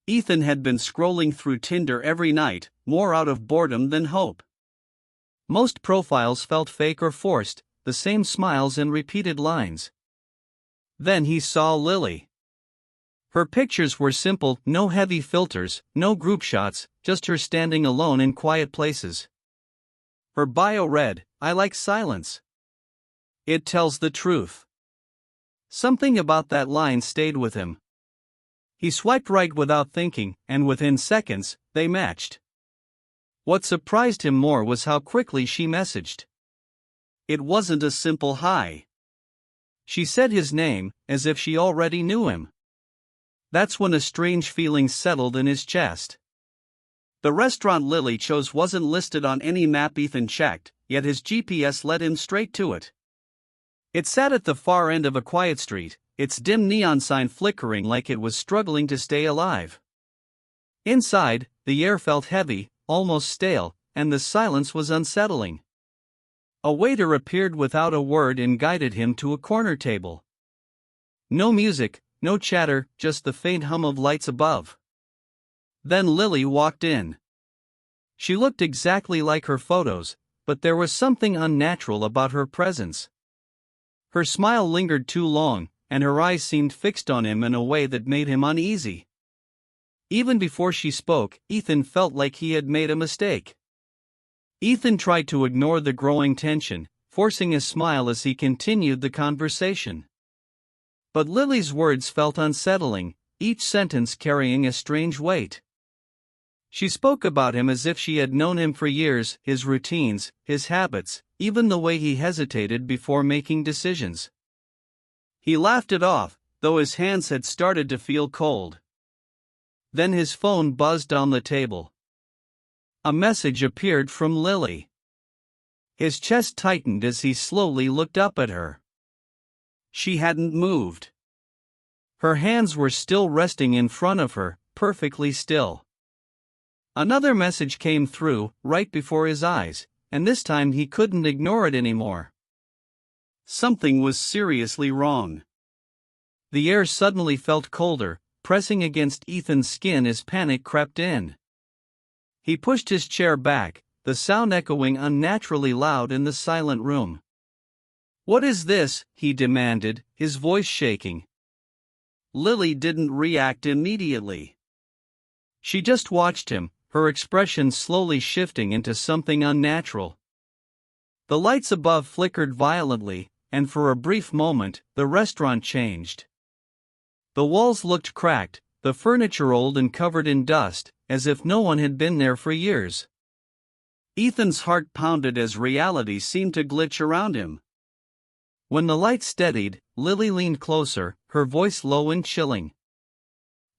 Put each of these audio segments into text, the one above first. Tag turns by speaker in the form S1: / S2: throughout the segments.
S1: Ethan had been scrolling through Tinder every night, more out of boredom than hope. Most profiles felt fake or forced, the same smiles and repeated lines. Then he saw Lily. Her pictures were simple, no heavy filters, no group shots, just her standing alone in quiet places. Her bio read, "I like silence. It tells the truth." Something about that line stayed with him. He swiped right without thinking, and within seconds, they matched. What surprised him more was how quickly she messaged. It wasn't a simple hi. She said his name, as if she already knew him. That's when a strange feeling settled in his chest. The restaurant Lily chose wasn't listed on any map Ethan checked, yet his GPS led him straight to it. It sat at the far end of a quiet street, its dim neon sign flickering like it was struggling to stay alive. Inside, the air felt heavy, almost stale, and the silence was unsettling. A waiter appeared without a word and guided him to a corner table. No music, no chatter, just the faint hum of lights above. Then Lily walked in. She looked exactly like her photos, but there was something unnatural about her presence. Her smile lingered too long, and her eyes seemed fixed on him in a way that made him uneasy. Even before she spoke, Ethan felt like he had made a mistake. Ethan tried to ignore the growing tension, forcing a smile as he continued the conversation. But Lily's words felt unsettling, each sentence carrying a strange weight. She spoke about him as if she had known him for years, his routines, his habits, even the way he hesitated before making decisions. He laughed it off, though his hands had started to feel cold. Then his phone buzzed on the table. A message appeared from Lily. His chest tightened as he slowly looked up at her. She hadn't moved. Her hands were still resting in front of her, perfectly still. Another message came through, right before his eyes, and this time he couldn't ignore it anymore. Something was seriously wrong. The air suddenly felt colder, pressing against Ethan's skin as panic crept in. He pushed his chair back, the sound echoing unnaturally loud in the silent room. "What is this?" he demanded, his voice shaking. Lily didn't react immediately. She just watched him, her expression slowly shifting into something unnatural. The lights above flickered violently, and for a brief moment, the restaurant changed. The walls looked cracked, the furniture old and covered in dust, as if no one had been there for years. Ethan's heart pounded as reality seemed to glitch around him. When the light steadied, Lily leaned closer, her voice low and chilling.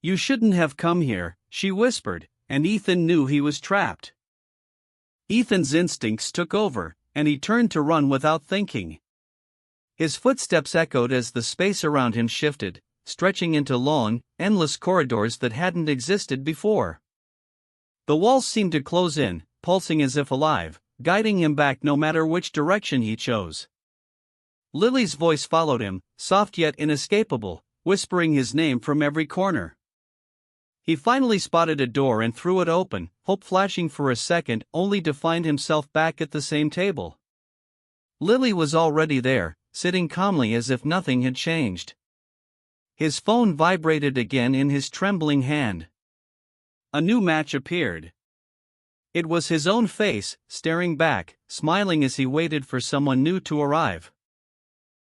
S1: "You shouldn't have come here," she whispered, and Ethan knew he was trapped. Ethan's instincts took over, and he turned to run without thinking. His footsteps echoed as the space around him shifted, stretching into long, endless corridors that hadn't existed before. The walls seemed to close in, pulsing as if alive, guiding him back no matter which direction he chose. Lily's voice followed him, soft yet inescapable, whispering his name from every corner. He finally spotted a door and threw it open, hope flashing for a second, only to find himself back at the same table. Lily was already there, sitting calmly as if nothing had changed. His phone vibrated again in his trembling hand. A new match appeared. It was his own face, staring back, smiling as he waited for someone new to arrive.